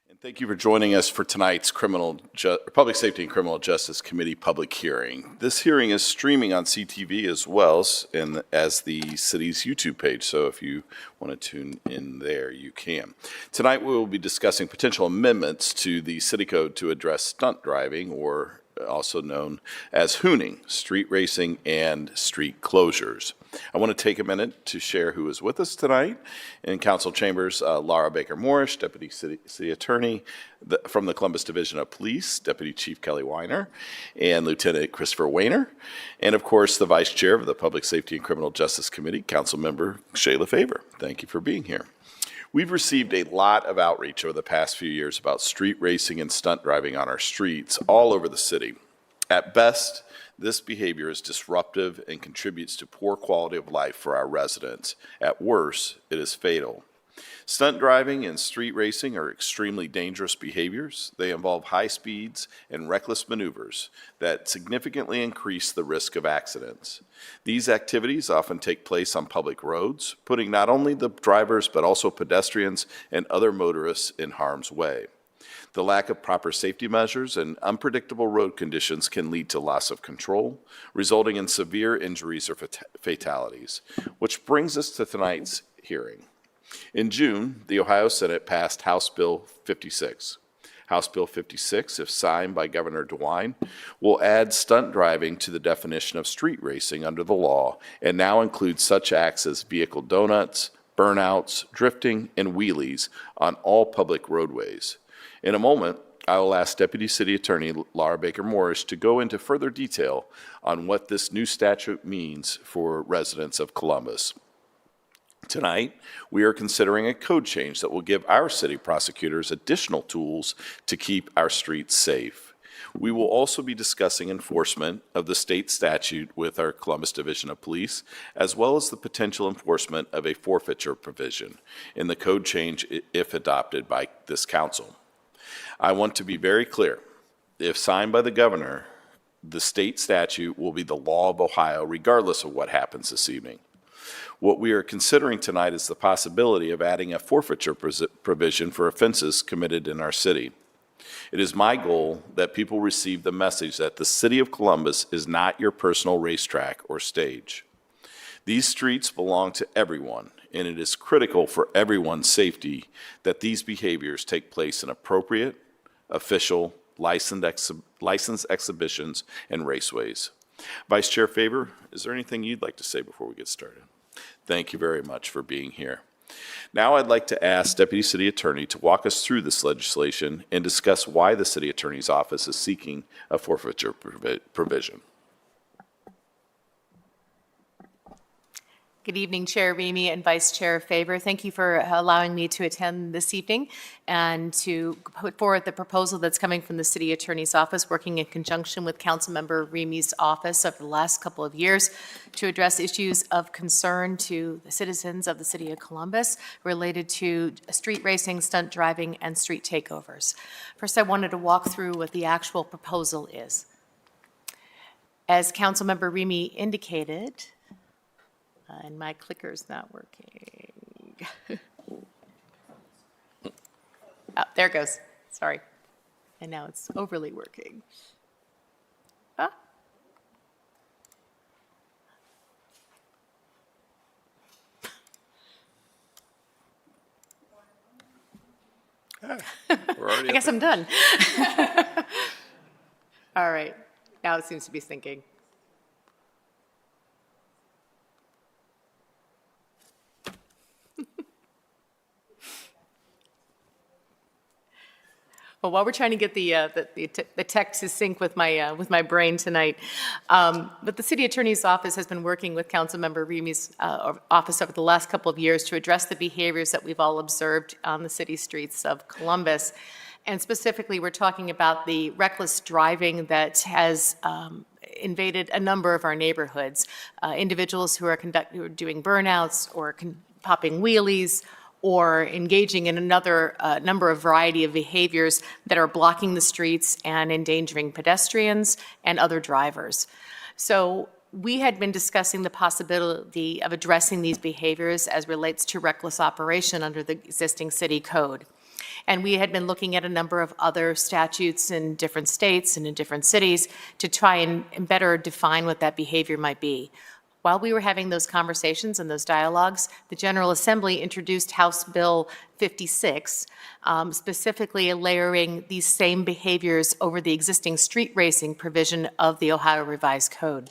And thank you for joining us for tonight's Public Safety and Criminal Justice Committee public hearing. This hearing is streaming on CTV as well as the city's YouTube page, so if you want to tune in there, you can. Tonight we will be discussing potential amendments to the city code to address stunt driving, or also known as hooning, street racing, and street closures. I want to take a minute to share who is with us tonight. In council chambers, Laura Baker Morris, Deputy City Attorney from the Columbus Division of Police, Deputy Chief Kelly Weiner, and Lieutenant Christopher Weiner, and of course the Vice Chair of the Public Safety and Criminal Justice Committee, Councilmember Shayla Favor. Thank you for being here. We've received a lot of outreach over the past few years about street racing and stunt driving on our streets all over the city. At best, this behavior is disruptive and contributes to poor quality of life for our residents. At worst, it is fatal. Stunt driving and street racing are extremely dangerous behaviors. They involve high speeds and reckless maneuvers that significantly increase the risk of accidents. These activities often take place on public roads, putting not only the drivers but also pedestrians and other motorists in harm's way. The lack of proper safety measures and unpredictable road conditions can lead to loss of control, resulting in severe injuries or fatalities, which brings us to tonight's hearing. In June, the Ohio Senate passed House Bill 56. House Bill 56, if signed by Governor DeWine, will add stunt driving to the definition of street racing under the law and now includes such acts as vehicle donuts, burnouts, drifting, and wheelies on all public roadways. In a moment, I will ask Deputy City Attorney Laura Baker Morris to go into further detail on what this new statute means for residents of Columbus. Tonight, we are considering a code change that will give our city prosecutors additional tools to keep our streets safe. We will also be discussing enforcement of the state statute with our Columbus Division of Police, as well as the potential enforcement of a forfeiture provision in the code change if adopted by this council. I want to be very clear. If signed by the governor, the state statute will be the law of Ohio regardless of what happens this evening. What we are considering tonight is the possibility of adding a forfeiture provision for offenses committed in our city. It is my goal that people receive the message that the city of Columbus is not your personal racetrack or stage. These streets belong to everyone, and it is critical for everyone's safety that these behaviors take place in appropriate, official, licensed exhibitions and raceways. Vice Chair Favor, is there anything you'd like to say before we get started? Thank you very much for being here. Now I'd like to ask Deputy City Attorney to walk us through this legislation and discuss why the City Attorney's Office is seeking a forfeiture provision. Good evening, Chair Remy and Vice Chair Favor. Thank you for allowing me to attend this evening and to put forward the proposal that's coming from the City Attorney's Office, working in conjunction with Councilmember Remy's office over the last couple of years to address issues of concern to the citizens of the City of Columbus related to street racing, stunt driving, and street takeovers. First, I wanted to walk through what the actual proposal is. As Councilmember Remy indicated, and my clicker's not working. Oh, there it goes. Sorry. And now it's overly working. Ah. I guess I'm done. All right. Now it seems to be syncing. Well, while we're trying to get the tech to sync with my brain tonight, but the City Attorney's Office has been working with Councilmember Remy's office over the last couple of years to address the behaviors that we've all observed on the city streets of Columbus. And specifically, we're talking about the reckless driving that has invaded a number of our neighborhoods. Individuals who are doing burnouts or popping wheelies, or engaging in another number of variety of behaviors that are blocking the streets and endangering pedestrians and other drivers. So we had been discussing the possibility of addressing these behaviors as relates to reckless operation under the existing city code. And we had been looking at a number of other statutes in different states and in different cities to try and better define what that behavior might be. While we were having those conversations and those dialogues, the General Assembly introduced House Bill 56, specifically layering these same behaviors over the existing street racing provision of the Ohio Revised Code.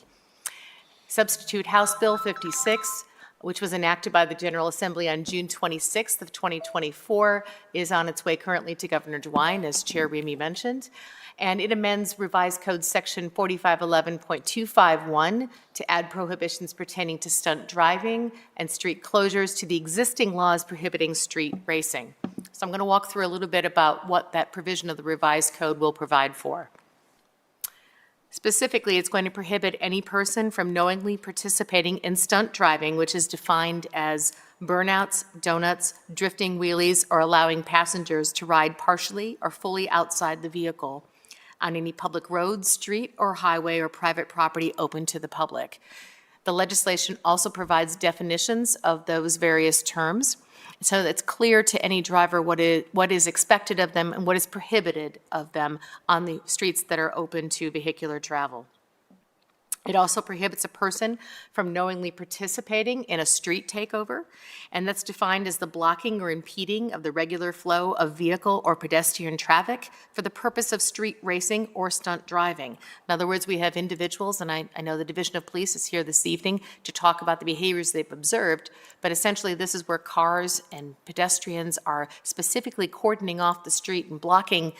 Substitute House Bill 56, which was enacted by the General Assembly on June 26th of 2024, is on its way currently to Governor DeWine, as Chair Remy mentioned. And it amends Revised Code Section 4511.251 to add prohibitions pertaining to stunt driving and street closures to the existing laws prohibiting street racing. So I'm going to walk through a little bit about what that provision of the Revised Code will provide for. Specifically, it's going to prohibit any person from knowingly participating in stunt driving, which is defined as burnouts, donuts, drifting wheelies, or allowing passengers to ride partially or fully outside the vehicle on any public road, street, or highway or private property open to the public. The legislation also provides definitions of those various terms, so that it's clear to any driver what is expected of them and what is prohibited of them on the streets that are open to vehicular travel. It also prohibits a person from knowingly participating in a street takeover, and that's defined as the blocking or impeding of the regular flow of vehicle or pedestrian traffic for the purpose of street racing or stunt driving. In other words, we have individuals, and I know the Division of Police is here this evening to talk about the behaviors they've observed, but essentially this is where cars and pedestrians are specifically cordoning off the street and blocking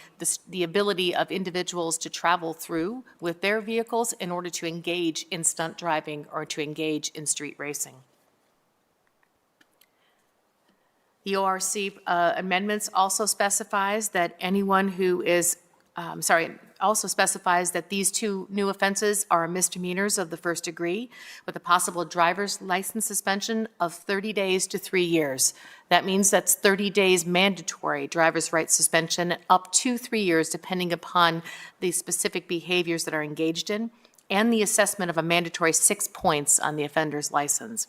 the ability of individuals to travel through with their vehicles in order to engage in stunt driving or to engage in street racing. The ORC amendments also specifies that anyone who is, also specifies that these two new offenses are misdemeanors of the first degree with a possible driver's license suspension of 30 days to 3 years. That means that's 30 days mandatory driver's right suspension up to 3 years depending upon the specific behaviors that are engaged in, and the assessment of a mandatory 6 points on the offender's license.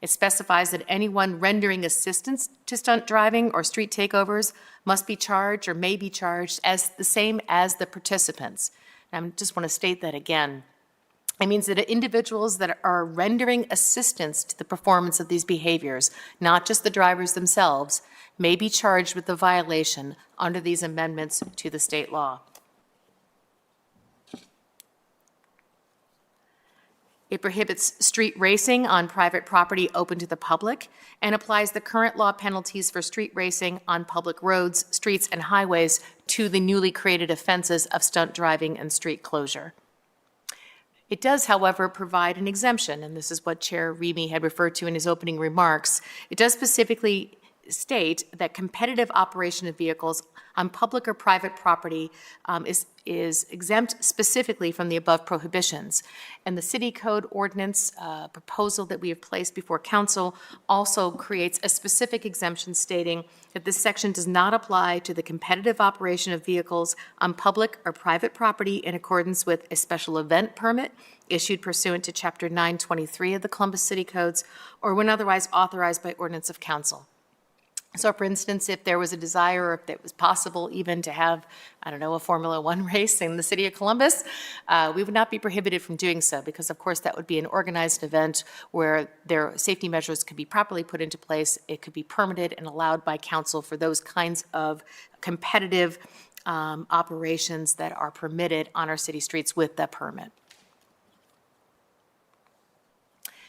It specifies that anyone rendering assistance to stunt driving or street takeovers must be charged or may be charged as the same as the participants. And I just want to state that again. It means that individuals that are rendering assistance to the performance of these behaviors, not just the drivers themselves, may be charged with the violation under these amendments to the state law. It prohibits street racing on private property open to the public and applies the current law penalties for street racing on public roads, streets, and highways to the newly created offenses of stunt driving and street closure. It does, however, provide an exemption, and this is what Chair Remy had referred to in his opening remarks. It does specifically state that competitive operation of vehicles on public or private property is exempt specifically from the above prohibitions. And the city code ordinance proposal that we have placed before council also creates a specific exemption stating that this section does not apply to the competitive operation of vehicles on public or private property in accordance with a special event permit issued pursuant to Chapter 923 of the Columbus City Codes or when otherwise authorized by ordinance of council. So, for instance, if there was a desire or if it was possible even to have, a Formula One race in the city of Columbus, we would not be prohibited from doing so because, of course, that would be an organized event where their safety measures could be properly put into place. It could be permitted and allowed by council for those kinds of competitive operations that are permitted on our city streets with that permit.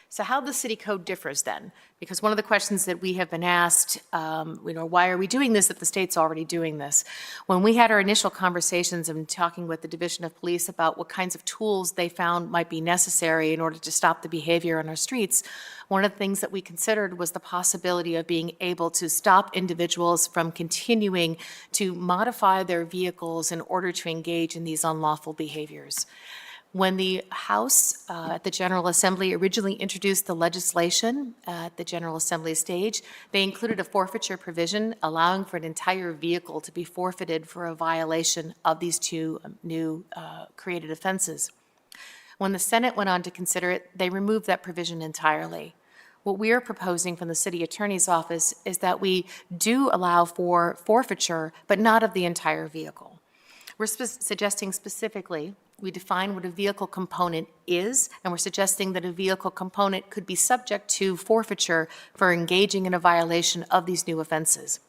So how the city code differs then? Because one of the questions that we have been asked, why are we doing this if the state's already doing this? When we had our initial conversations and talking with the Division of Police about what kinds of tools they found might be necessary in order to stop the behavior on our streets, one of the things that we considered was the possibility of being able to stop individuals from continuing to modify their vehicles in order to engage in these unlawful behaviors. When the House at the General Assembly originally introduced the legislation at the General Assembly stage, they included a forfeiture provision allowing for an entire vehicle to be forfeited for a violation of these two new created offenses. When the Senate went on to consider it, they removed that provision entirely. What we are proposing from the city attorney's office is that we do allow for forfeiture, but not of the entire vehicle. We're suggesting specifically we define what a vehicle component is, and we're suggesting that a vehicle component could be subject to forfeiture for engaging in a violation of these new offenses.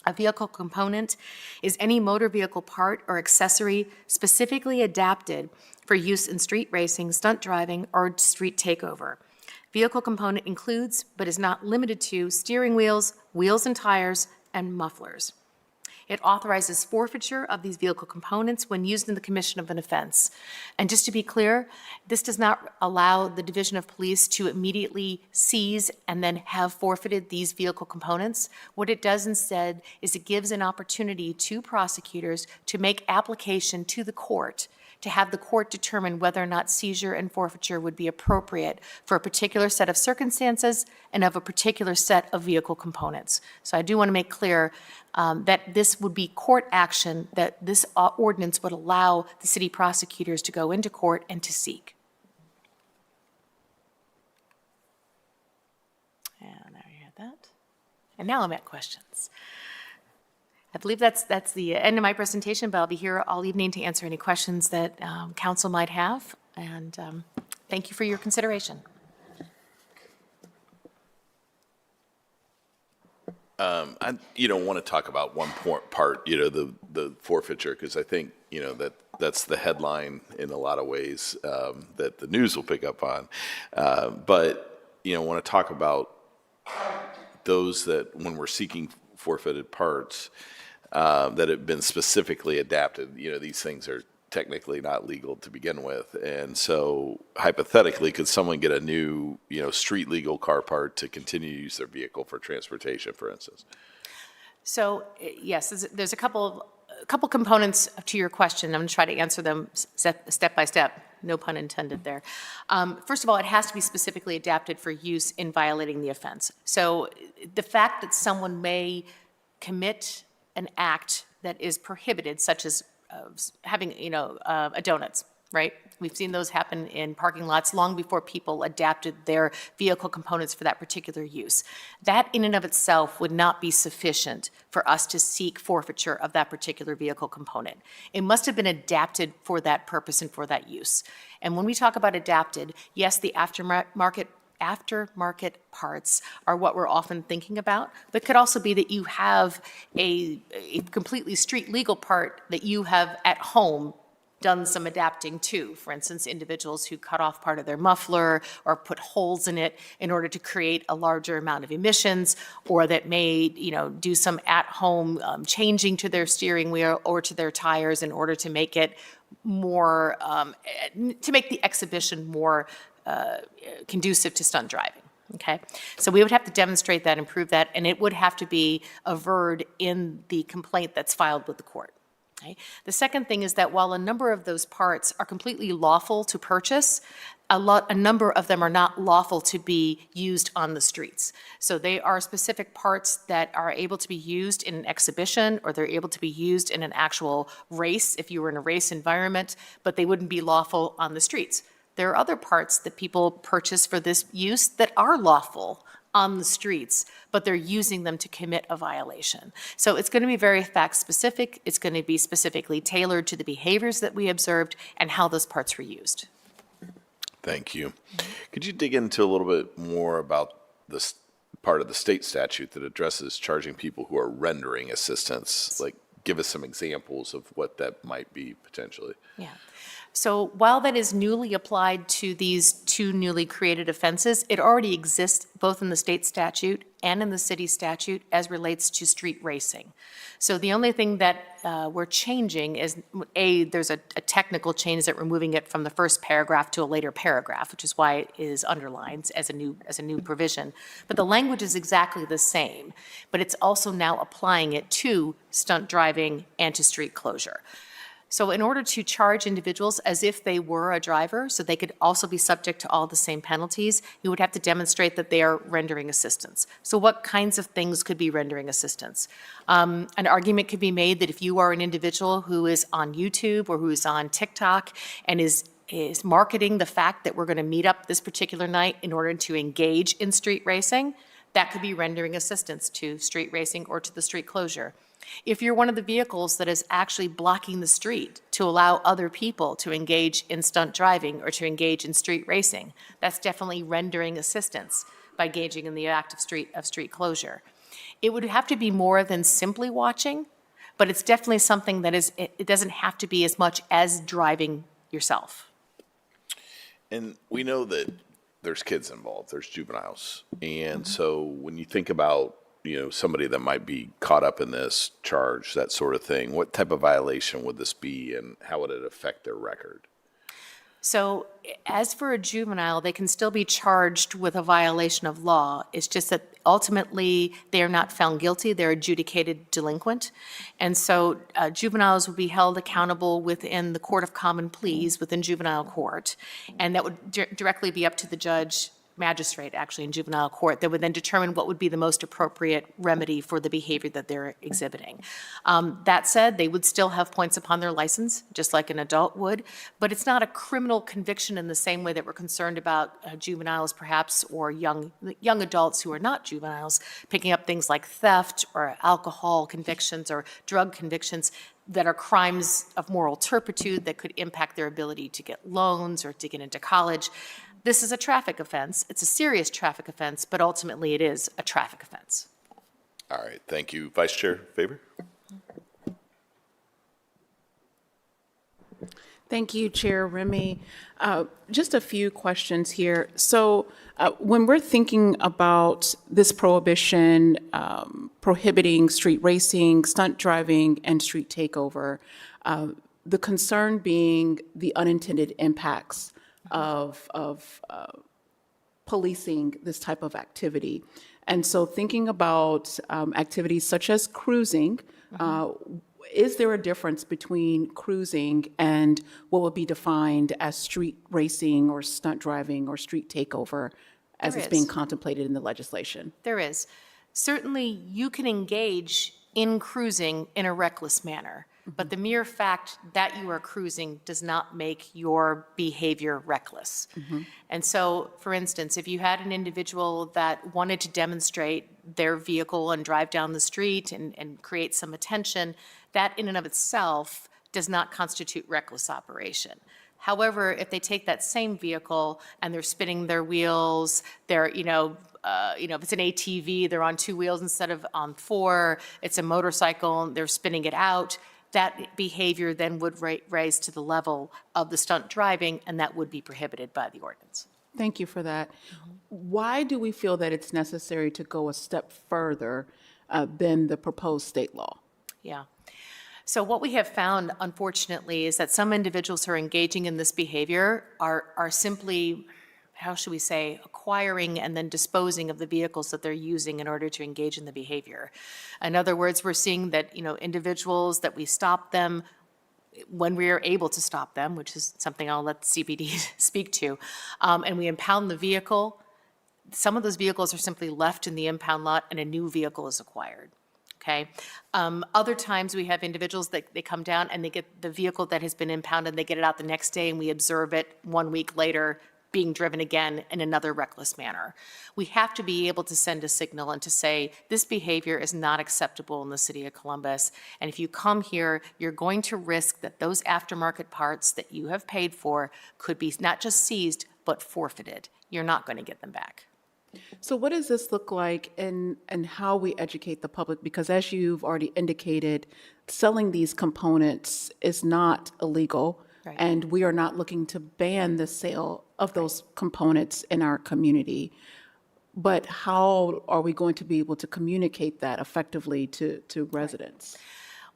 A vehicle component is any motor vehicle part or accessory specifically adapted for use in street racing, stunt driving, or street takeover. Vehicle component includes, but is not limited to, steering wheels, wheels and tires, and mufflers. It authorizes forfeiture of these vehicle components when used in the commission of an offense. And just to be clear, this does not allow the Division of Police to immediately seize and then have forfeited these vehicle components. What it does instead is it gives an opportunity to prosecutors to make application to the court to have the court determine whether or not seizure and forfeiture would be appropriate for a particular set of circumstances and of a particular set of vehicle components. So I do want to make clear that this would be court action, that this ordinance would allow the city prosecutors to go into court and to seek. And there you have that. And now I'm at questions. I believe that's the end of my presentation, but I'll be here all evening to answer any questions that council might have. And thank you for your consideration. I want to talk about one part, the forfeiture, because I think, that's the headline in a lot of ways that the news will pick up on. But, I want to talk about those that when we're seeking forfeited parts, that have been specifically adapted. These things are technically not legal to begin with. And so hypothetically, could someone get a new, street legal car part to continue to use their vehicle for transportation, for instance? So yes, there's a couple components to your question. I'm going to try to answer them step by step. No pun intended there. First of all, it has to be specifically adapted for use in violating the offense. So the fact that someone may commit an act that is prohibited, such as having, a donuts, right? We've seen those happen in parking lots long before people adapted their vehicle components for that particular use. That in and of itself would not be sufficient for us to seek forfeiture of that particular vehicle component. It must have been adapted for that purpose and for that use. And when we talk about adapted, yes, the aftermarket parts are what we're often thinking about, but it could also be that you have a completely street legal part that you have at home done some adapting to. For instance, individuals who cut off part of their muffler or put holes in it in order to create a larger amount of emissions, or that may, do some at-home changing to their steering wheel or to their tires in order to make it more, to make the exhibition more conducive to stunt driving, okay? So we would have to demonstrate that and prove that, and it would have to be averred in the complaint that's filed with the court. Okay? The second thing is that while a number of those parts are completely lawful to purchase, a number of them are not lawful to be used on the streets. So they are specific parts that are able to be used in an exhibition, or they're able to be used in an actual race if you were in a race environment, but they wouldn't be lawful on the streets. There are other parts that people purchase for this use that are lawful on the streets, but they're using them to commit a violation. So it's going to be very fact-specific. It's going to be specifically tailored to the behaviors that we observed and how those parts were used. Thank you. Could you dig into a little bit more about this part of the state statute that addresses charging people who are rendering assistance? Like, give us some examples of what that might be potentially. Yeah. So while that is newly applied to these two newly created offenses, it already exists both in the state statute and in the city statute as relates to street racing. So the only thing that we're changing is, there's a technical change that we're moving it from the first paragraph to a later paragraph, which is why it is underlined as a new provision. But the language is exactly the same, but it's also now applying it to stunt driving and to street closure. So in order to charge individuals as if they were a driver, so they could also be subject to all the same penalties, you would have to demonstrate that they are rendering assistance. So what kinds of things could be rendering assistance? An argument could be made that if you are an individual who is on YouTube or who is on TikTok and is is marketing the fact that we're going to meet up this particular night in order to engage in street racing, that could be rendering assistance to street racing or to the street closure. If you're one of the vehicles that is actually blocking the street to allow other people to engage in stunt driving or to engage in street racing, that's definitely rendering assistance by engaging in the act of street closure. It would have to be more than simply watching, but it's definitely something that is, it doesn't have to be as much as driving yourself. And we know that there's kids involved, there's juveniles. And so when you think about, somebody that might be caught up in this charge, that sort of thing, what type of violation would this be and how would it affect their record? So as for a juvenile, they can still be charged with a violation of law. It's just that ultimately they are not found guilty, they're adjudicated delinquent. And so juveniles will be held accountable within the Court of Common Pleas, within juvenile court. And that would directly be up to the judge, magistrate actually in juvenile court, that would then determine what would be the most appropriate remedy for the behavior that they're exhibiting. That said, they would still have points upon their license, just like an adult would, but it's not a criminal conviction in the same way that we're concerned about juveniles perhaps, or young adults who are not juveniles, picking up things like theft or alcohol convictions or drug convictions that are crimes of moral turpitude that could impact their ability to get loans or to get into college. This is a traffic offense. It's a serious traffic offense, but ultimately it is a traffic offense. All right, thank you. Vice Chair Faber? Thank you, Chair Remy. Just a few questions here. So when we're thinking about this prohibition prohibiting street racing, stunt driving, and street takeover, the concern being the unintended impacts of policing this type of activity. And so thinking about activities such as cruising, is there a difference between cruising and what would be defined as street racing or stunt driving or street takeover as it's being contemplated in the legislation? There is. Certainly, you can engage in cruising in a reckless manner, but the mere fact that you are cruising does not make your behavior reckless. And so, for instance, if you had an individual that wanted to demonstrate their vehicle and drive down the street and create some attention, that in and of itself does not constitute reckless operation. However, if they take that same vehicle and they're spinning their wheels, they're, if it's an ATV, they're on 2 wheels instead of on 4, it's a motorcycle, they're spinning it out, that behavior then would raise to the level of the stunt driving, and that would be prohibited by the ordinance. Thank you for that. Why do we feel that it's necessary to go a step further than the proposed state law? Yeah. So what we have found, unfortunately, is that some individuals who are engaging in this behavior are simply, how should we say, acquiring and then disposing of the vehicles that they're using in order to engage in the behavior. In other words, we're seeing that, individuals that we stop them when we are able to stop them, which is something I'll let CPD speak to, and we impound the vehicle. Some of those vehicles are simply left in the impound lot and a new vehicle is acquired. Okay. Other times we have individuals that they come down and they get the vehicle that has been impounded, they get it out the next day and we observe it 1 week later being driven again in another reckless manner. We have to be able to send a signal and to say, this behavior is not acceptable in the city of Columbus. And if you come here, you're going to risk that those aftermarket parts that you have paid for could be not just seized, but forfeited. You're not going to get them back. So what does this look like and how we educate the public? Because as you've already indicated, selling these components is not illegal. Right. And we are not looking to ban the sale of those components in our community. But how are we going to be able to communicate that effectively to residents?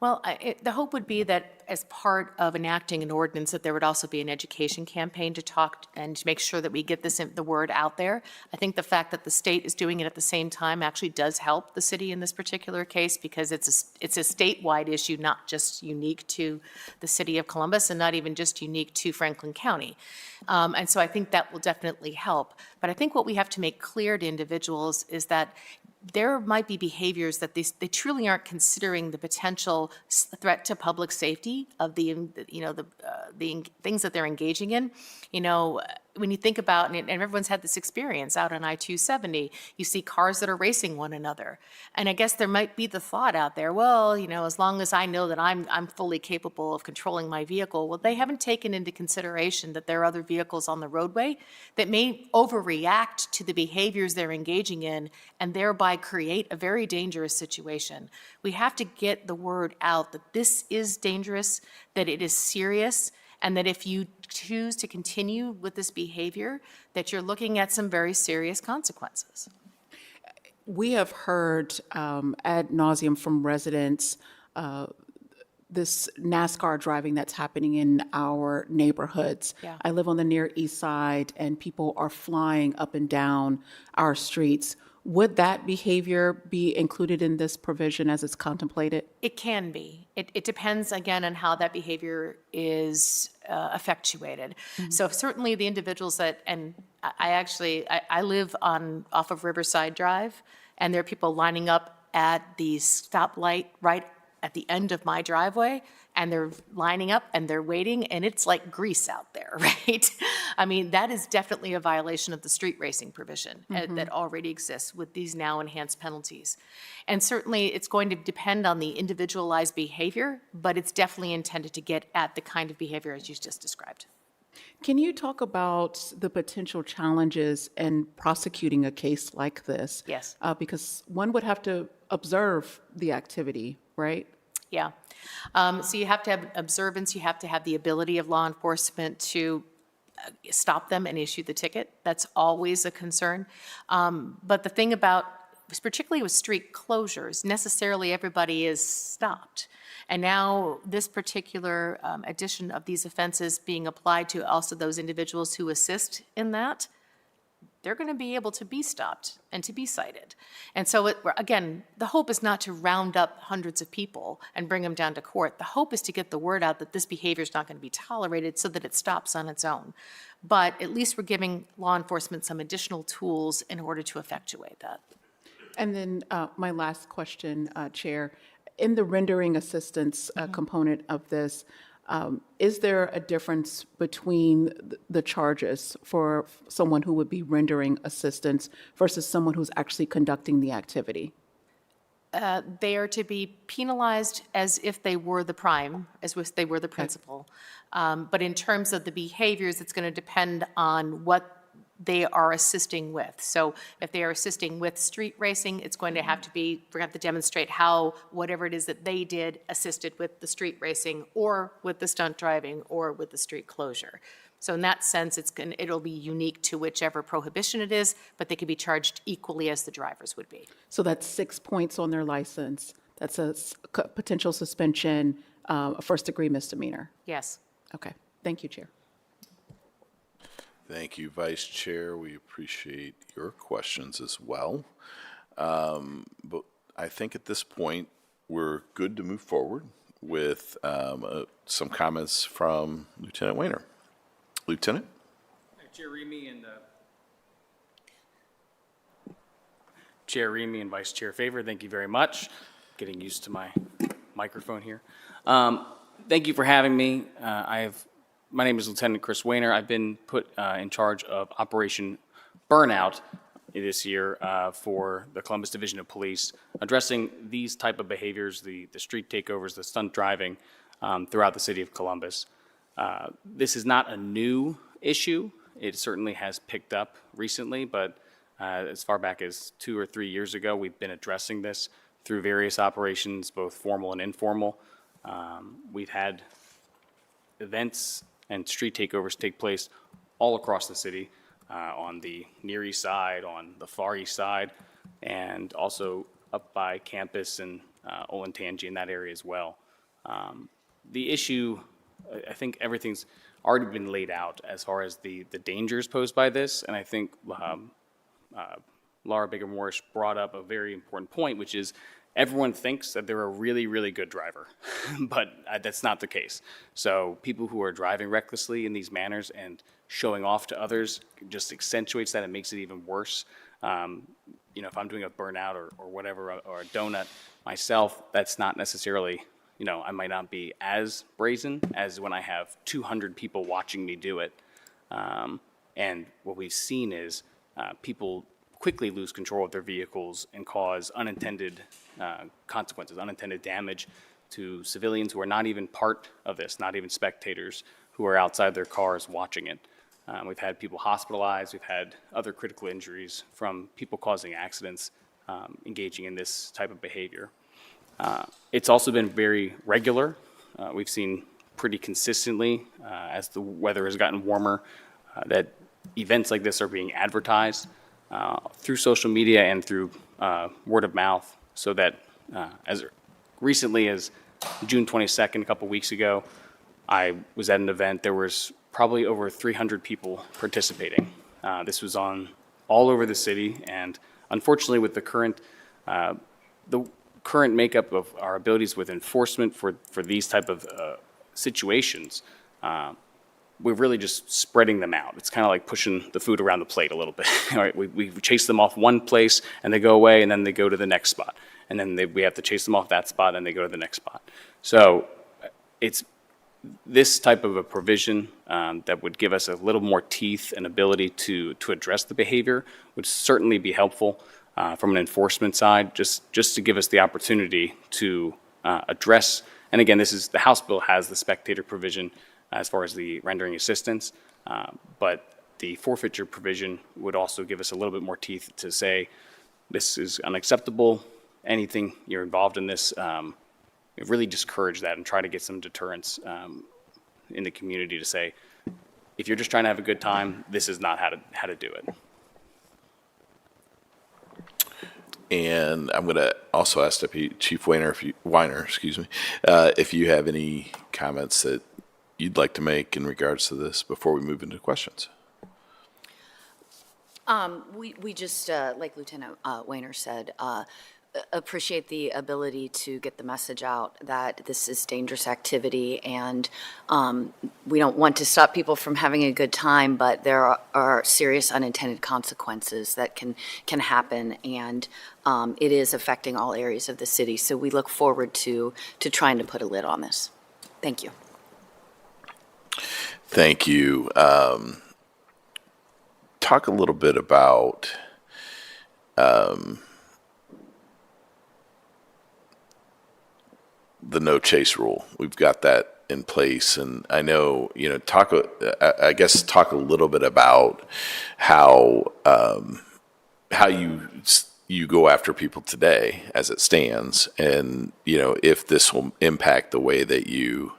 Well, the hope would be that as part of enacting an ordinance, that there would also be an education campaign to talk and to make sure that we get the word out there. I think the fact that the state is doing it at the same time actually does help the city in this particular case, because it's a statewide issue, not just unique to the city of Columbus and not even just unique to Franklin County. And so I think that will definitely help. But I think what we have to make clear to individuals is that there might be behaviors that they truly aren't considering the potential threat to public safety of the things that they're engaging in. When you think about, and everyone's had this experience out on I-270, you see cars that are racing one another. And I guess there might be the thought out there, well, as long as I know that I'm fully capable of controlling my vehicle, well, they haven't taken into consideration that there are other vehicles on the roadway that may overreact to the behaviors they're engaging in and thereby create a very dangerous situation. We have to get the word out that this is dangerous, that it is serious, and that if you choose to continue with this behavior, that you're looking at some very serious consequences. We have heard ad nauseum from residents this NASCAR driving that's happening in our neighborhoods. Yeah. I live on the Near East Side, and people are flying up and down our streets. Would that behavior be included in this provision as it's contemplated? It can be. It depends, again, on how that behavior is effectuated. So certainly the individuals that, and I live off of Riverside Drive, and there are people lining up at the stoplight right at the end of my driveway, and they're lining up and they're waiting, and it's like grease out there, right? I mean, that is definitely a violation of the street racing provision that already exists with these now enhanced penalties. And certainly it's going to depend on the individualized behavior, but it's definitely intended to get at the kind of behavior as you just described. Can you talk about the potential challenges in prosecuting a case like this? Yes. Because one would have to observe the activity, right? Yeah. So you have to have observance, you have to have the ability of law enforcement to stop them and issue the ticket. That's always a concern. But the thing about, particularly with street closures, necessarily everybody is stopped. And now this particular addition of these offenses being applied to also those individuals who assist in that, they're going to be able to be stopped and to be cited. And so, again, the hope is not to round up hundreds of people and bring them down to court. The hope is to get the word out that this behavior is not going to be tolerated so that it stops on its own. But at least we're giving law enforcement some additional tools in order to effectuate that. And then my last question, Chair, in the rendering assistance component of this, is there a difference between the charges for someone who would be rendering assistance versus someone who's actually conducting the activity? They are to be penalized as if they were the prime, as if they were the principal. But in terms of the behaviors, it's going to depend on what they are assisting with. So if they are assisting with street racing, it's going to have to be, we're going to have to demonstrate how whatever it is that they did assisted with the street racing or with the stunt driving or with the street closure. So in that sense, it'll be unique to whichever prohibition it is, but they could be charged equally as the drivers would be. So that's 6 points on their license. That's a potential suspension, a first-degree misdemeanor. Yes. Okay. Thank you, Chair. Thank you, Vice Chair. We appreciate your questions as well. But I think at this point, we're good to move forward with some comments from Lieutenant Weiner. Lieutenant? Chair Remy and Vice Chair Favor, thank you very much. Getting used to my microphone here. Thank you for having me. My name is Lieutenant Chris Weiner. I've been put in charge of Operation Burnout this year for the Columbus Division of Police, addressing these type of behaviors, the street takeovers, the stunt driving throughout the city of Columbus. This is not a new issue. It certainly has picked up recently, but as far back as 2 or 3 years ago, we've been addressing this through various operations, both formal and informal. We've had events and street takeovers take place all across the city, on the Near East Side, on the Far East Side, and also up by campus and Olentangy in that area as well. The issue, I think everything's already been laid out as far as the dangers posed by this, and I think Laura Baker-Morris brought up a very important point, which is everyone thinks that they're a really, really good driver, but that's not the case. So people who are driving recklessly in these manners and showing off to others just accentuates that and makes it even worse. if I'm doing a burnout or whatever, or a donut myself, that's not necessarily, I might not be as brazen as when I have 200 people watching me do it. And what we've seen is people quickly lose control of their vehicles and cause unintended consequences, unintended damage to civilians who are not even part of this, not even spectators, who are outside their cars watching it. We've had people hospitalized. We've had other critical injuries from people causing accidents engaging in this type of behavior. It's also been very regular. We've seen pretty consistently as the weather has gotten warmer that events like this are being advertised through social media and through word of mouth, so that as recently as June 22nd, a couple weeks ago, I was at an event. There was probably over 300 people participating. This was on all over the city, and unfortunately, with the current makeup of our abilities with enforcement for these type of situations, we're really just spreading them out. It's kind of like pushing the food around the plate a little bit. All right, we chase them off one place, and they go away, and then they go to the next spot. And then we have to chase them off that spot, and they go to the next spot. So it's this type of a provision that would give us a little more teeth and ability to address the behavior would certainly be helpful from an enforcement side, just to give us the opportunity to address. And again, the House bill has the spectator provision as far as the rendering assistance, but the forfeiture provision would also give us a little bit more teeth to say, this is unacceptable, anything you're involved in this, really discourage that and try to get some deterrence in the community to say, if you're just trying to have a good time, this is not how to do it. And I'm going to also ask Deputy Chief Weiner, if you have any comments that you'd like to make in regards to this before we move into questions. We just, like Lieutenant Weiner said, appreciate the ability to get the message out that this is dangerous activity, and we don't want to stop people from having a good time, but there are serious unintended consequences that can happen, and it is affecting all areas of the city. So we look forward to trying to put a lid on this. Thank you. Thank you. Talk a little bit about the no chase rule. We've got that in place, and I know, talk a little bit about how you go after people today as it stands, and if this will impact the way that you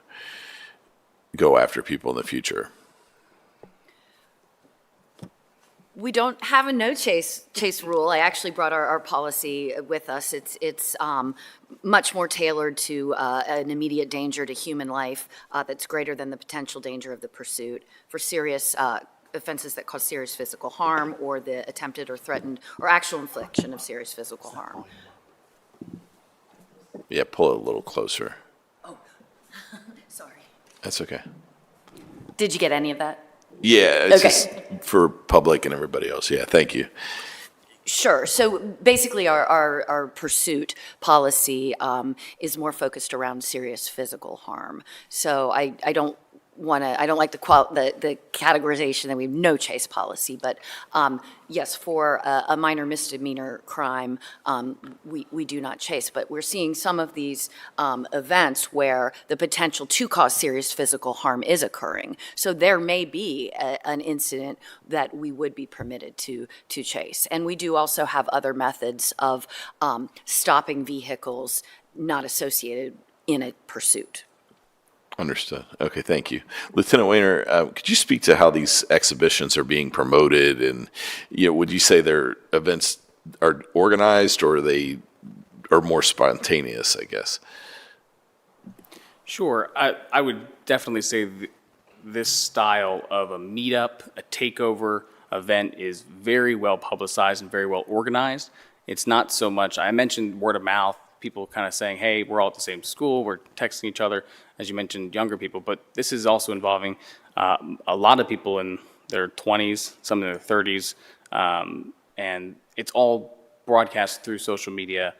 go after people in the future. We don't have a no chase rule. I actually brought our policy with us. It's much more tailored to an immediate danger to human life that's greater than the potential danger of the pursuit for serious offenses that cause serious physical harm, or the attempted or threatened or actual infliction of serious physical harm. Yeah, pull it a little closer. Oh, sorry. That's okay. Did you get any of that? Yeah, it's Okay. just for public and everybody else. Yeah, thank you. Sure. So basically, our pursuit policy is more focused around serious physical harm. So I don't like the categorization that we have no chase policy, but yes, for a minor misdemeanor crime, we do not chase. But we're seeing some of these events where the potential to cause serious physical harm is occurring. So there may be an incident that we would be permitted to chase. And we do also have other methods of stopping vehicles not associated in a pursuit. Understood. Okay, thank you. Lieutenant Weiner, could you speak to how these exhibitions are being promoted? And, would you say their events are organized, or they are more spontaneous, I guess? Sure. I would definitely say this style of a meetup, a takeover event is very well publicized and very well organized. It's not so much, I mentioned word of mouth, people kind of saying, hey, we're all at the same school, we're texting each other, as you mentioned, younger people, but this is also involving a lot of people in their 20s, some in their 30s, and it's all broadcast through social media,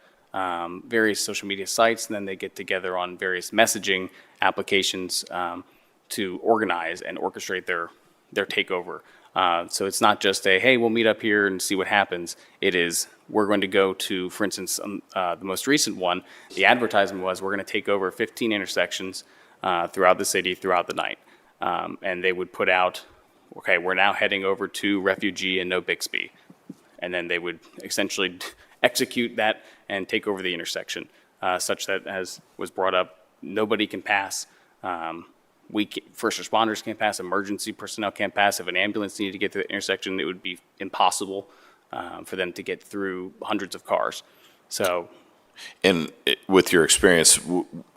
various social media sites, and then they get together on various messaging applications to organize and orchestrate their takeover. So it's not just a, hey, we'll meet up here and see what happens. It is, we're going to go to, for instance, the most recent one, the advertisement was, we're going to take over 15 intersections throughout the city, throughout the night. And they would put out, okay, we're now heading over to Refugee and No Bixby. And then they would essentially execute that and take over the intersection, such that, as was brought up, nobody can pass. First responders can't pass, emergency personnel can't pass. If an ambulance needed to get to the intersection, it would be impossible for them to get through hundreds of cars. So, And with your experience,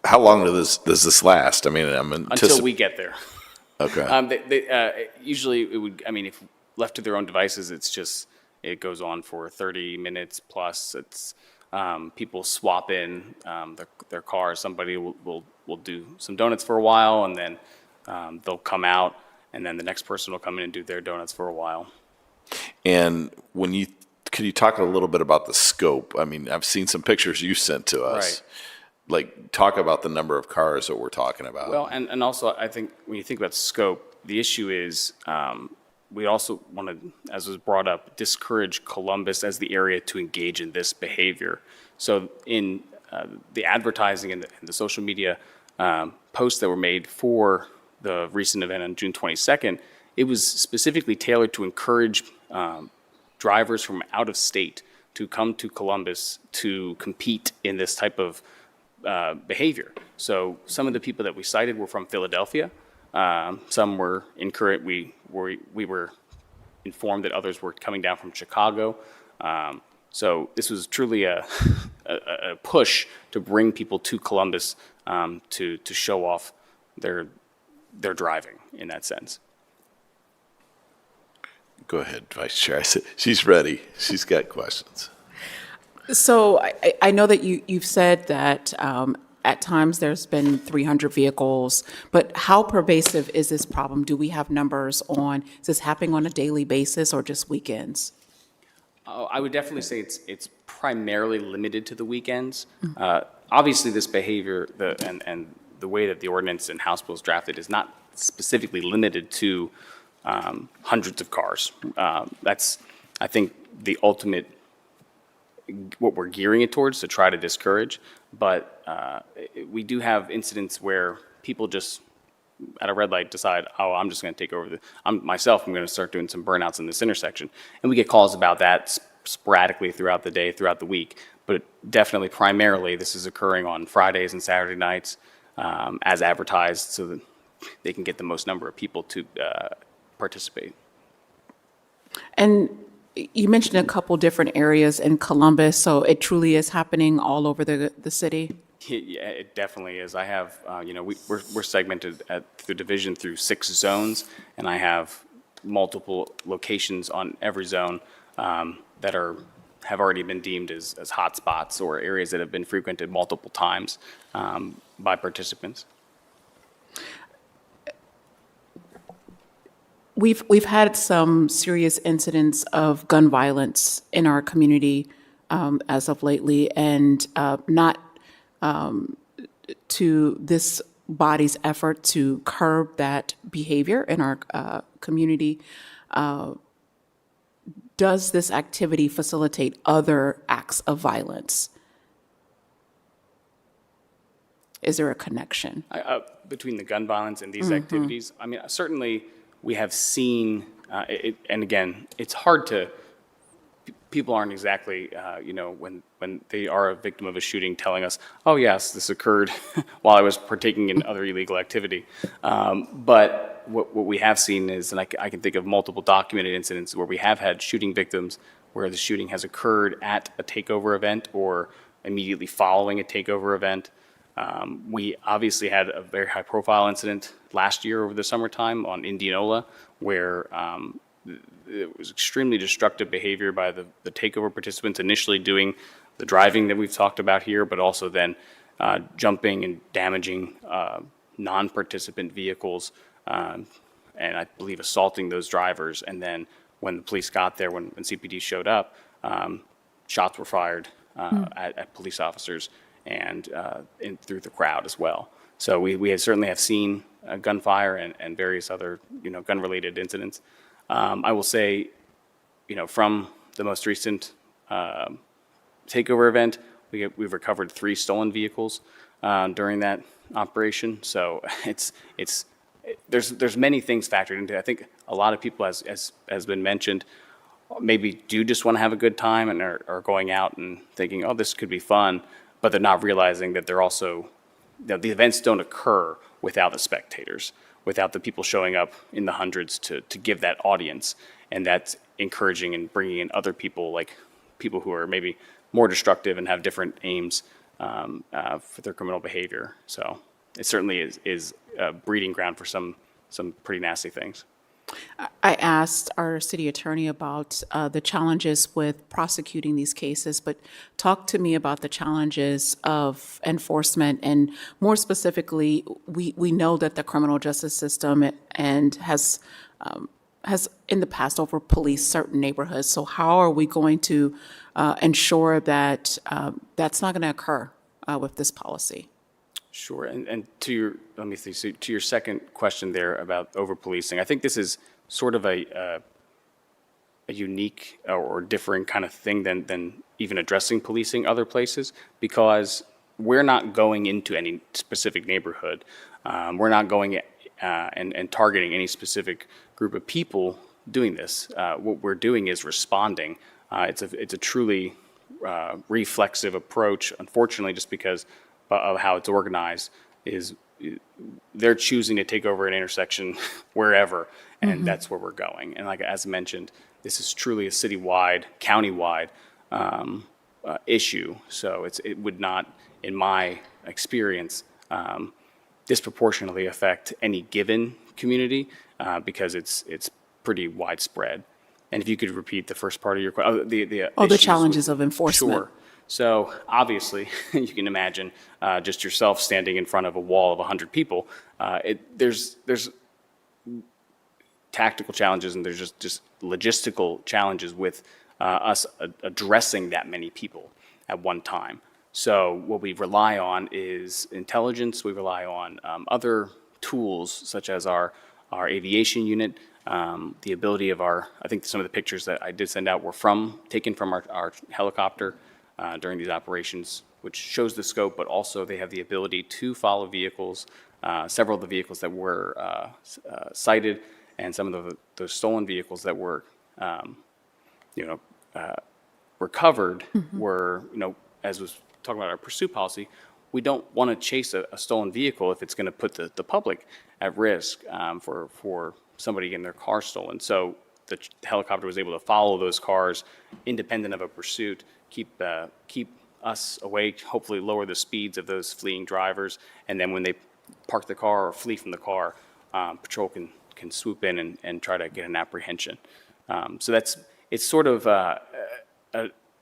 how long does this last? I mean, until we get there. Okay. Usually it would, I mean, if left to their own devices, it goes on for 30 minutes plus. It's, people swap in their cars. Somebody will do some donuts for a while, and then they'll come out, and then the next person will come in and do their donuts for a while. And could you talk a little bit about the scope? I mean, I've seen some pictures you sent to us. Right. Like, talk about the number of cars that we're talking about. Well, and also, I think when you think about scope, the issue is we also want to, as was brought up, discourage Columbus as the area to engage in this behavior. So in the advertising and the social media posts that were made for the recent event on June 22nd, it was specifically tailored to encourage drivers from out of state to come to Columbus to compete in this type of behavior. So some of the people that we cited were from Philadelphia. Some were we were informed that others were coming down from Chicago. So this was truly a push to bring people to Columbus to show off their driving in that sense. Go ahead, Vice Chair. She's ready. She's got questions. So I know that you've said that at times there's been 300 vehicles, but how pervasive is this problem? Do we have numbers on, is this happening on a daily basis or just weekends? I would definitely say it's primarily limited to the weekends. Obviously, this behavior and the way that the ordinance and House bill is drafted is not specifically limited to hundreds of cars. That's, I think, the ultimate, what we're gearing it towards to try to discourage. But we do have incidents where people just, at a red light, decide, oh, I'm just going to take over I'm going to start doing some burnouts in this intersection. And we get calls about that sporadically throughout the day, throughout the week. But definitely, primarily, this is occurring on Fridays and Saturday nights as advertised so that they can get the most number of people to participate. And you mentioned a couple different areas in Columbus, so it truly is happening all over the city? Yeah, it definitely is. I have, we're segmented through division through 6 zones, and I have multiple locations on every zone that have already been deemed as hotspots or areas that have been frequented multiple times by participants. We've had some serious incidents of gun violence in our community as of lately, and not to this body's effort to curb that behavior in our community. Does this activity facilitate other acts of violence? Is there a connection? Between the gun violence and these activities, I mean, certainly we have seen, and again, it's hard to, people aren't exactly, when they are a victim of a shooting telling us, oh yes, this occurred while I was partaking in other illegal activity. But what we have seen is, and I can think of multiple documented incidents where we have had shooting victims where the shooting has occurred at a takeover event or immediately following a takeover event. We obviously had a very high-profile incident last year over the summertime on Indianola where it was extremely destructive behavior by the takeover participants, initially doing the driving that we've talked about here, but also then jumping and damaging non-participant vehicles, and I believe assaulting those drivers. And then when the police got there, when CPD showed up, shots were fired at police officers and through the crowd as well. So we certainly have seen gunfire and various other, gun-related incidents. I will say, from the most recent takeover event, we've recovered 3 stolen vehicles during that operation. So there's many things factored into it. I think a lot of people, as has been mentioned, maybe do just want to have a good time and are going out and thinking, oh, this could be fun, but they're not realizing that they're also, the events don't occur without the spectators, without the people showing up in the hundreds to give that audience. And that's encouraging and bringing in other people, like people who are maybe more destructive and have different aims for their criminal behavior. So it certainly is a breeding ground for some pretty nasty things. I asked our city attorney about the challenges with prosecuting these cases, but talk to me about the challenges of enforcement, and more specifically, we know that the criminal justice system and has in the past over-policed certain neighborhoods. So how are we going to ensure that that's not going to occur with this policy? Sure, and to your, let me see, so to your second question there about over-policing, I think this is sort of a unique or differing kind of thing than even addressing policing other places, because we're not going into any specific neighborhood. We're not going and targeting any specific group of people doing this. What we're doing is responding. It's a truly reflexive approach, unfortunately, just because of how it's organized, is they're choosing to take over an intersection wherever, and that's where we're going. And like as mentioned, this is truly a citywide, countywide issue. So it would not, in my experience, disproportionately affect any given community because it's pretty widespread. And if you could repeat the first part of your question, the the challenges of enforcement. Sure. So obviously, you can imagine just yourself standing in front of a wall of 100 people. There's tactical challenges, and there's just logistical challenges with us addressing that many people at one time. So what we rely on is intelligence. We rely on other tools such as our aviation unit, the ability of I think some of the pictures that I did send out were taken from our helicopter during these operations, which shows the scope, but also they have the ability to follow vehicles, several of the vehicles that were cited, and some of the stolen vehicles that were, recovered were, as was talking about our pursuit policy, we don't want to chase a stolen vehicle if it's going to put the public at risk for somebody getting their car stolen. So the helicopter was able to follow those cars independent of a pursuit, keep us away, hopefully lower the speeds of those fleeing drivers, and then when they park the car or flee from the car, patrol can swoop in and try to get an apprehension. So it's sort of,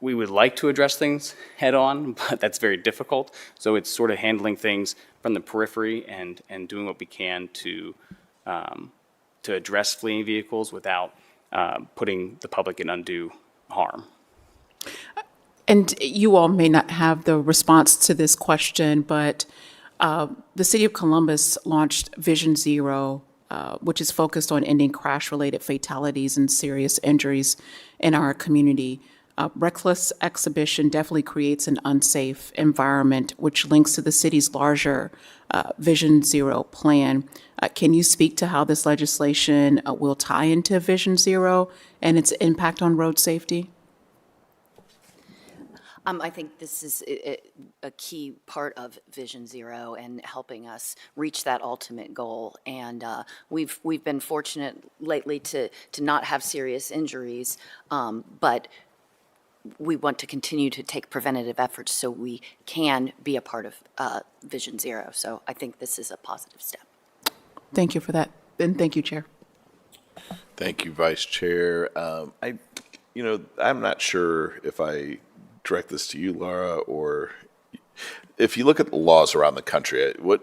we would like to address things head on, but that's very difficult. So it's sort of handling things from the periphery and doing what we can to address fleeing vehicles without putting the public in undue harm. And you all may not have the response to this question, but the City of Columbus launched Vision Zero, which is focused on ending crash-related fatalities and serious injuries in our community. Reckless exhibition definitely creates an unsafe environment, which links to the city's larger Vision Zero plan. Can you speak to how this legislation will tie into Vision Zero and its impact on road safety? I think this is a key part of Vision Zero and helping us reach that ultimate goal. And we've been fortunate lately to not have serious injuries, but we want to continue to take preventative efforts so we can be a part of Vision Zero. So I think this is a positive step. Thank you for that, and thank you, Chair. Thank you, Vice Chair. I'm not sure if I direct this to you, Laura, or if you look at the laws around the country, what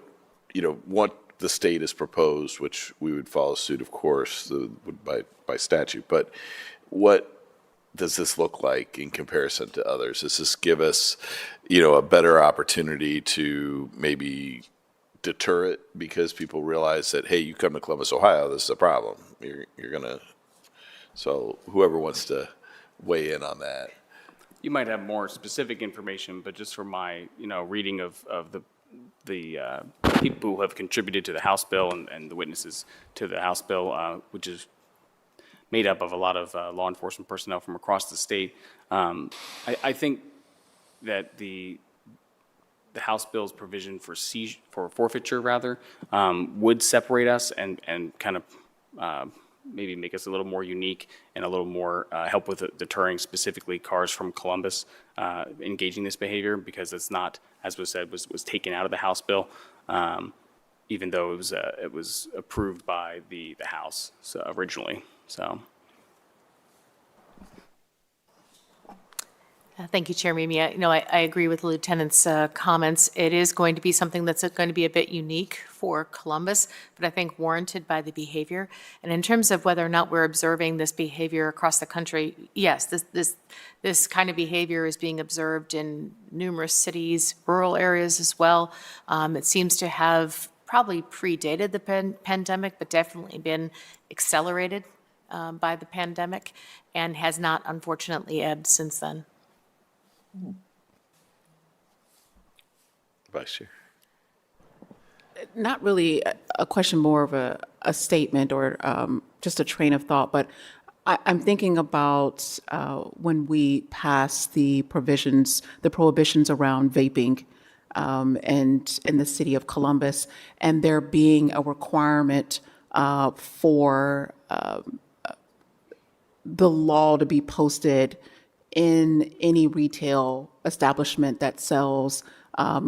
the state has proposed, which we would follow suit, of course, by statute, but what does this look like in comparison to others? Does this give us, a better opportunity to maybe deter it because people realize that, hey, you come to Columbus, Ohio, this is a problem. You're gonna. So whoever wants to weigh in on that. You might have more specific information, but just from my, reading of the people who have contributed to the House bill and the witnesses to the House bill, which is made up of a lot of law enforcement personnel from across the state, I think that the House bill's provision for forfeiture rather would separate us and kind of maybe make us a little more unique and a little more help with deterring specifically cars from Columbus engaging this behavior, because it's not, as was said, was taken out of the House bill, even though it was approved by the House originally. So. Thank you, Chair Remy. I agree with the Lieutenant's comments. It is going to be something that's going to be a bit unique for Columbus, but I think warranted by the behavior. And in terms of whether or not we're observing this behavior across the country, yes, this kind of behavior is being observed in numerous cities, rural areas as well. It seems to have probably predated the pandemic, but definitely been accelerated by the pandemic, and has not unfortunately ebbed since then. Vice Chair. Not really a question, more of a statement or just a train of thought, but I'm thinking about when we passed the prohibitions around vaping and in the city of Columbus, and there being a requirement for the law to be posted in any retail establishment that sells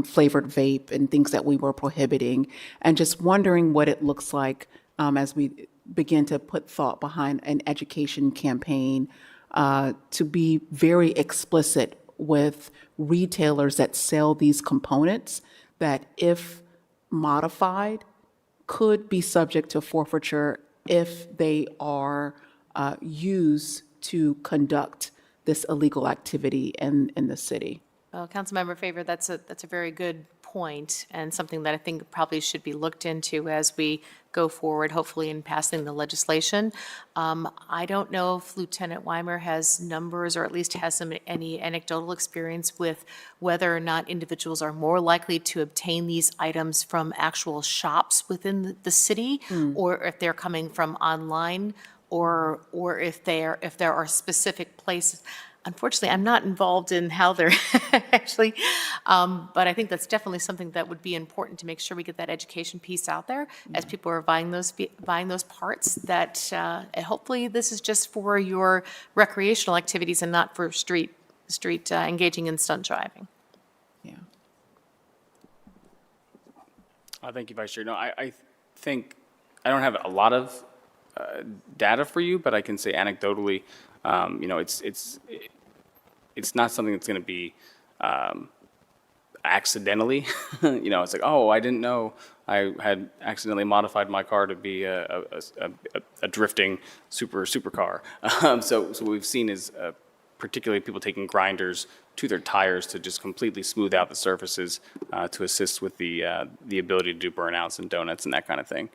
flavored vape and things that we were prohibiting, and just wondering what it looks like as we begin to put thought behind an education campaign to be very explicit with retailers that sell these components that, if modified, could be subject to forfeiture if they are used to conduct this illegal activity in the city. Well, Councilmember Favor, that's a very good point, and something that I think probably should be looked into as we go forward, hopefully in passing the legislation. I don't know if Lieutenant Weimer has numbers, or at least has any anecdotal experience with whether or not individuals are more likely to obtain these items from actual shops within the city, or if they're coming from online, or if there are specific places. Unfortunately, I'm not involved in how they're actually, but I think that's definitely something that would be important to make sure we get that education piece out there as people are buying those parts, that hopefully this is just for your recreational activities and not for street engaging in stunt driving. Yeah. Thank you, Vice Chair. No, I think I don't have a lot of data for you, but I can say anecdotally, it's not something that's going to be accidentally. It's like, oh, I didn't know I had accidentally modified my car to be a drifting supercar. So what we've seen is particularly people taking grinders to their tires to just completely smooth out the surfaces to assist with the ability to do burnouts and donuts and that kind of thing,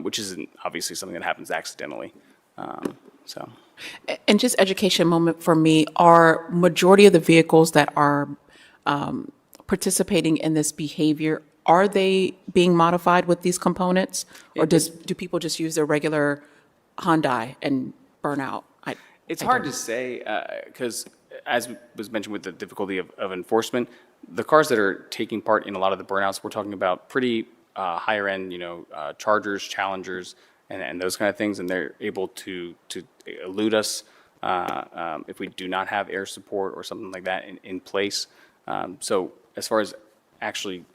which isn't obviously something that happens accidentally. So. And just education moment for me, are majority of the vehicles that are participating in this behavior, are they being modified with these components? Or do people just use their regular Hyundai and burn out? It's hard to say, because as was mentioned with the difficulty of enforcement, the cars that are taking part in a lot of the burnouts, we're talking about pretty higher end, Chargers, Challengers, and those kind of things, and they're able to elude us if we do not have air support or something like that in place. So as far as actually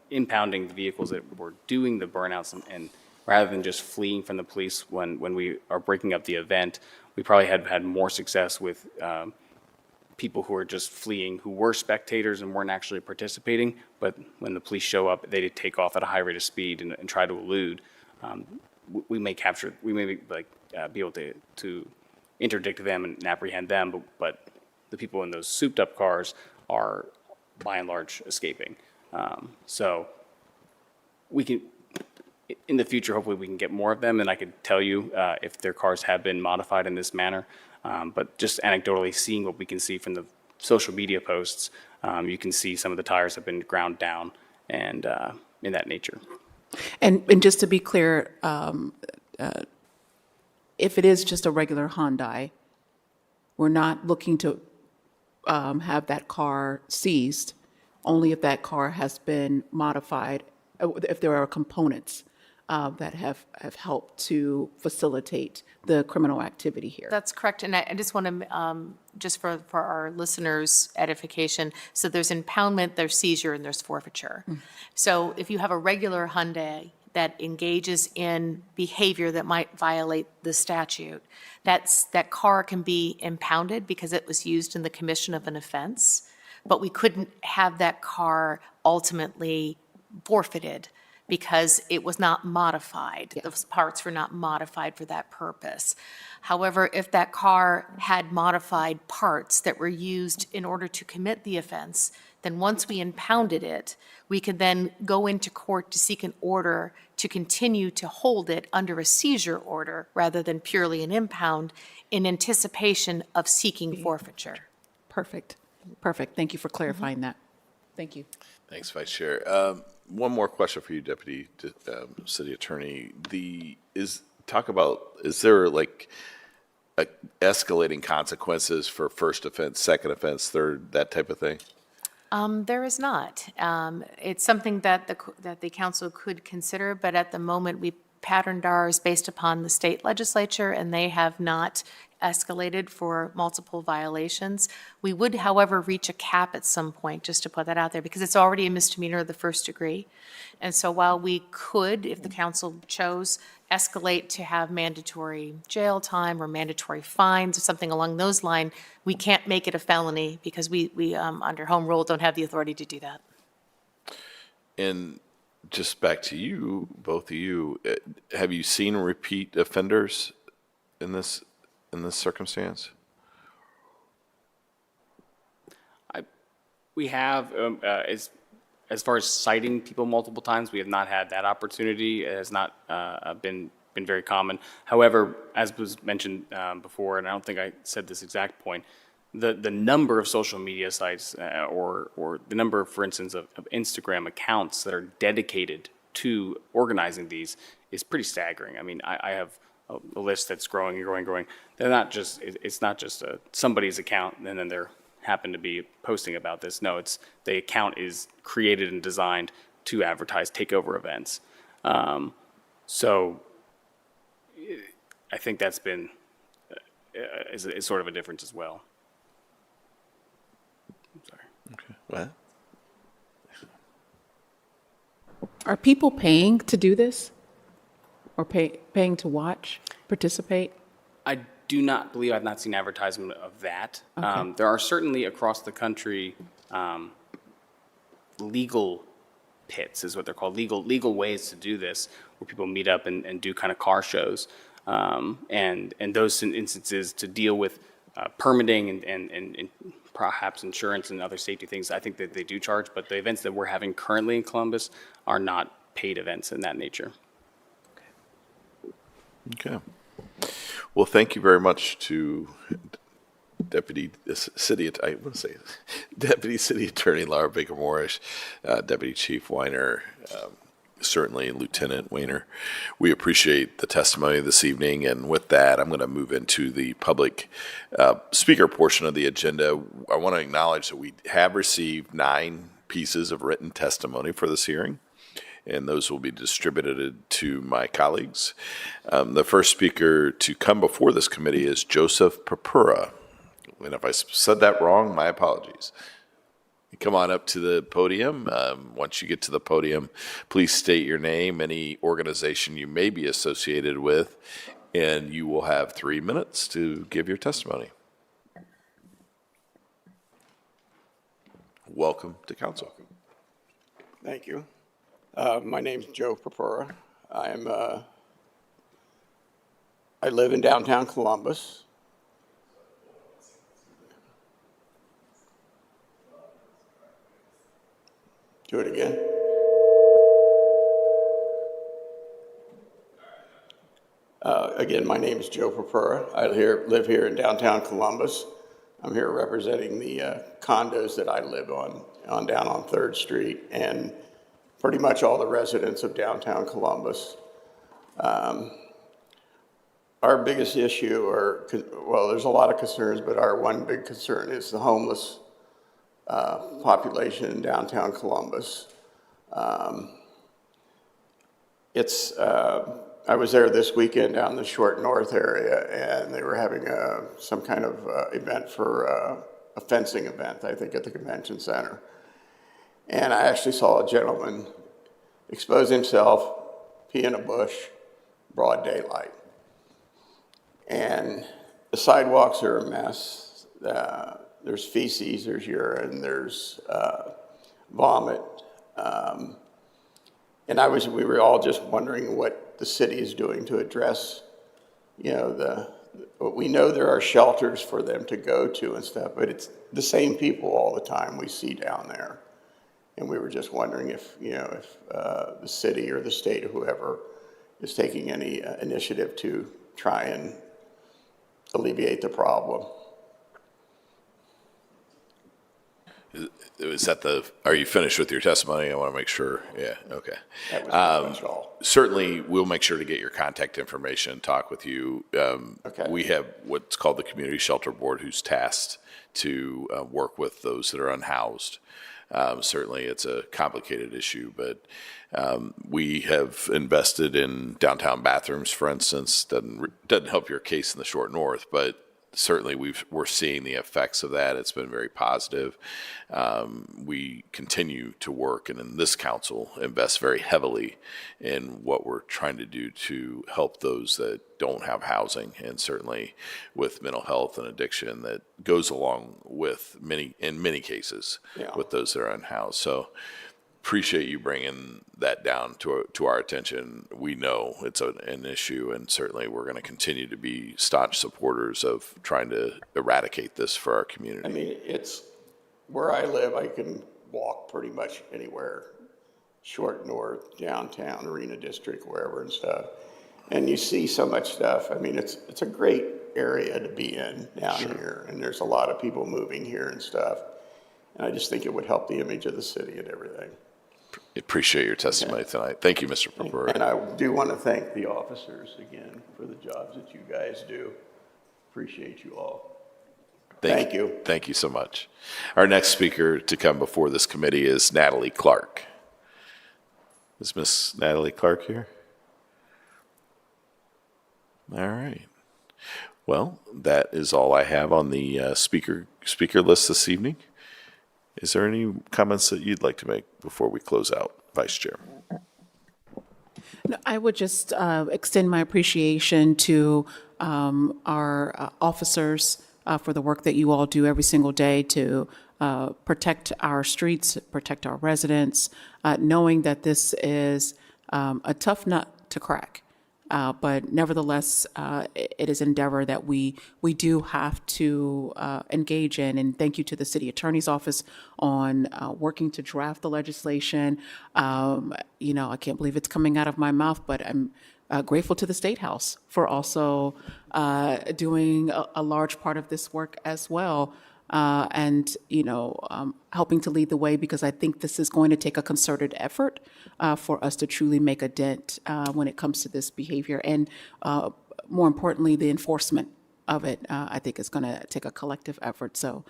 impounding the vehicles that were doing the burnouts, and rather than just fleeing from the police when we are breaking up the event, we probably had more success with people who are just fleeing, who were spectators and weren't actually participating, but when the police show up, they take off at a high rate of speed and try to elude. We may be able to interdict them and apprehend them, but the people in those souped-up cars are, by and large, escaping. So we can, in the future, hopefully we can get more of them, and I could tell you if their cars have been modified in this manner. But just anecdotally seeing what we can see from the social media posts, you can see some of the tires have been ground down and in that nature. And just to be clear, if it is just a regular Hyundai, we're not looking to have that car seized, only if that car has been modified, if there are components that have helped to facilitate the criminal activity here. That's correct, and I just want to, just for our listeners' edification, so there's impoundment, there's seizure, and there's forfeiture. So if you have a regular Hyundai that engages in behavior that might violate the statute, that car can be impounded because it was used in the commission of an offense, but we couldn't have that car ultimately forfeited because it was not modified. Those parts were not modified for that purpose. However, if that car had modified parts that were used in order to commit the offense, then once we impounded it, we could then go into court to seek an order to continue to hold it under a seizure order rather than purely an impound in anticipation of seeking forfeiture. Perfect. Perfect. Thank you for clarifying that. Thank you. Thanks, Vice Chair. One more question for you, Deputy City Attorney. Is there like escalating consequences for first offense, second offense, third, that type of thing? There is not. It's something that the council could consider, but at the moment, we patterned ours based upon the state legislature, and they have not escalated for multiple violations. We would, however, reach a cap at some point, just to put that out there, because it's already a misdemeanor of the first degree. And so while we could, if the council chose, escalate to have mandatory jail time or mandatory fines or something along those lines, we can't make it a felony because we under home rule, don't have the authority to do that. And just back to you, both of you, have you seen repeat offenders in this circumstance? We have, as far as citing people multiple times, we have not had that opportunity. It has not been very common. However, as was mentioned before, and I don't think I said this exact point, the number of social media sites or the number, for instance, of Instagram accounts that are dedicated to organizing these is pretty staggering. I mean, I have a list that's growing and growing and growing. They're not just, it's not just somebody's account and then they're happen to be posting about this. No, it's the account is created and designed to advertise takeover events. So I think that's been is sort of a difference as well. I'm sorry. Okay. Well, Are people paying to do this? Or paying to watch, participate? I do not believe, I've not seen advertisement of that. Okay. There are certainly across the country legal pits, is what they're called, legal ways to do this, where people meet up and do kind of car shows. And those instances to deal with permitting and perhaps insurance and other safety things, I think that they do charge, but the events that we're having currently in Columbus are not paid events in that nature. okay. Well, thank you very much to Deputy City Attorney Laura Baker Morris, Deputy Chief Weiner, certainly Lieutenant Weiner. We appreciate the testimony this evening, and with that, I'm going to move into the public speaker portion of the agenda. I want to acknowledge that we have received 9 pieces of written testimony for this hearing, and those will be distributed to my colleagues. The first speaker to come before this committee is Joseph Purpura. And if I said that wrong, my apologies. Come on up to the podium. Once you get to the podium, please state your name, any organization you may be associated with, and you will have 3 minutes to give your testimony. Welcome to council. Thank you. My name's Joe Purpura. I live in downtown Columbus. Do it again. Again, my name is Joe Purpura. I live here in downtown Columbus. I'm here representing the condos that I live on down on 3rd Street and pretty much all the residents of downtown Columbus. Our biggest issue, well, there's a lot of concerns, but our one big concern is the homeless population in downtown Columbus. I was there this weekend down in the Short North area, and they were having some kind of event for a fencing event, I think, at the convention center. And I actually saw a gentleman expose himself, pee in a bush, broad daylight. And the sidewalks are a mess. There's feces, there's urine, there's vomit. And we were all just wondering what the city is doing to address, we know there are shelters for them to go to and stuff, but it's the same people all the time we see down there. And we were just wondering if the city or the state or whoever is taking any initiative to try and alleviate the problem. Are you finished with your testimony? I want to make sure. Yeah, okay. That was pretty much all. Certainly, we'll make sure to get your contact information, talk with you. Okay. We have what's called the Community Shelter Board, who's tasked to work with those that are unhoused. Certainly, it's a complicated issue, but we have invested in downtown bathrooms, for instance. Doesn't help your case in the Short North, but certainly we're seeing the effects of that. It's been very positive. We continue to work, and in this council, invest very heavily in what we're trying to do to help those that don't have housing, and certainly with mental health and addiction that goes along with in many cases, with those that are unhoused. So appreciate you bringing that down to our attention. We know it's an issue, and certainly we're going to continue to be staunch supporters of trying to eradicate this for our community. I mean, it's where I live, I can walk pretty much anywhere, Short North, downtown, Arena District, wherever and stuff. And you see so much stuff. I mean, it's a great area to be in down here, and there's a lot of people moving here and stuff. And I just think it would help the image of the city and everything. Appreciate your testimony tonight. Thank you, Mr. Purpura. And I do want to thank the officers again for the jobs that you guys do. Appreciate you all. Thank you. Thank you so much. Our next speaker to come before this committee is Natalie Clark. Is Miss Natalie Clark here? All right. Well, that is all I have on the speaker list this evening. Is there any comments that you'd like to make before we close out, Vice Chair? No, I would just extend my appreciation to our officers for the work that you all do every single day to protect our streets, protect our residents, knowing that this is a tough nut to crack. But nevertheless, it is an endeavor that we do have to engage in. And thank you to the City Attorney's Office on working to draft the legislation. I can't believe it's coming out of my mouth, but I'm grateful to the State House for also doing a large part of this work as well. Helping to lead the way, because I think this is going to take a concerted effort for us to truly make a dent when it comes to this behavior. And more importantly, the enforcement of it, I think is going to take a collective effort. So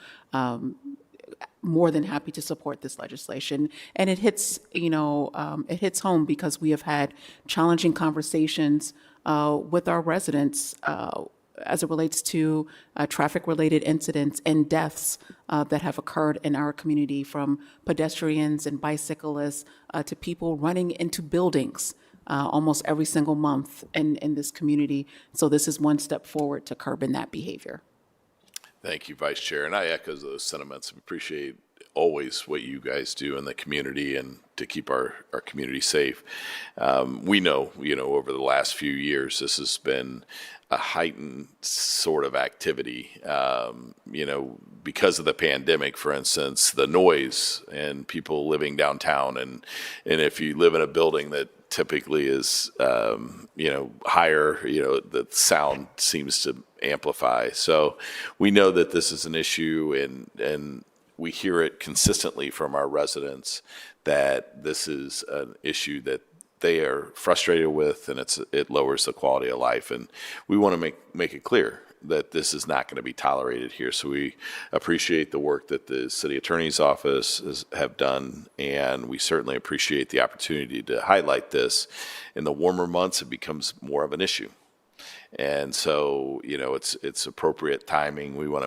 more than happy to support this legislation. And it hits, it hits home because we have had challenging conversations with our residents as it relates to traffic-related incidents and deaths that have occurred in our community, from pedestrians and bicyclists to people running into buildings almost every single month in this community. So this is one step forward to curbing that behavior. Thank you, Vice Chair. And I echo those sentiments. Appreciate always what you guys do in the community and to keep our community safe. We know, over the last few years, this has been a heightened sort of activity, because of the pandemic, for instance, the noise and people living downtown. And if you live in a building that typically is, higher, the sound seems to amplify. So we know that this is an issue, and we hear it consistently from our residents that this is an issue that they are frustrated with, and it lowers the quality of life. And we want to make it clear that this is not going to be tolerated here. So we appreciate the work that the city attorney's office have done, and we certainly appreciate the opportunity to highlight this. In the warmer months, it becomes more of an issue. And so, it's appropriate timing. We want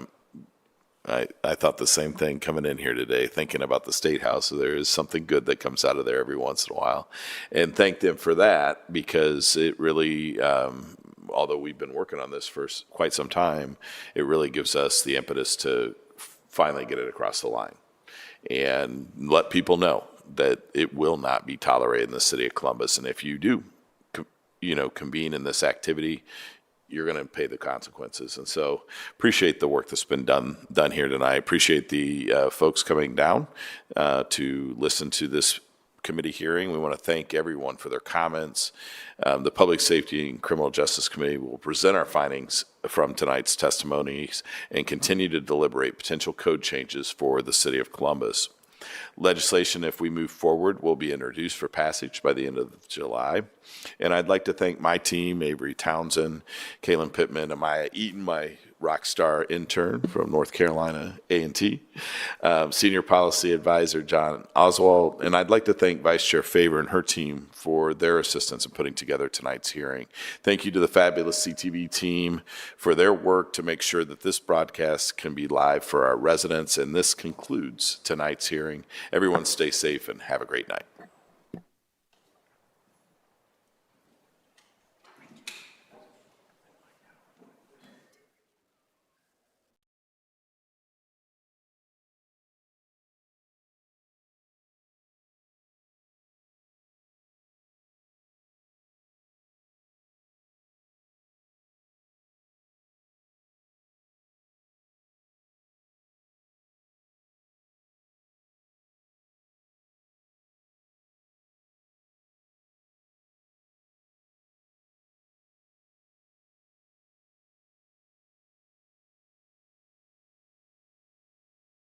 to, I thought the same thing coming in here today, thinking about the State House. So there is something good that comes out of there every once in a while. And thank them for that, because it really, although we've been working on this for quite some time, it really gives us the impetus to finally get it across the line and let people know that it will not be tolerated in the city of Columbus. And if you do, convene in this activity, you're going to pay the consequences. And so appreciate the work that's been done here tonight. Appreciate the folks coming down to listen to this committee hearing. We want to thank everyone for their comments. The Public Safety and Criminal Justice Committee will present our findings from tonight's testimonies and continue to deliberate potential code changes for the city of Columbus. Legislation, if we move forward, will be introduced for passage by the end of July. And I'd like to thank my team, Avery Townsend, Kaylin Pittman, and Maya Eaton, my rock star intern from North Carolina A&T, Senior Policy Advisor John Oswald, and I'd like to thank Vice Chair Faber and her team for their assistance in putting together tonight's hearing. Thank you to the fabulous CTV team for their work to make sure that this broadcast can be live for our residents, and this concludes tonight's hearing. Everyone stay safe and have a great night.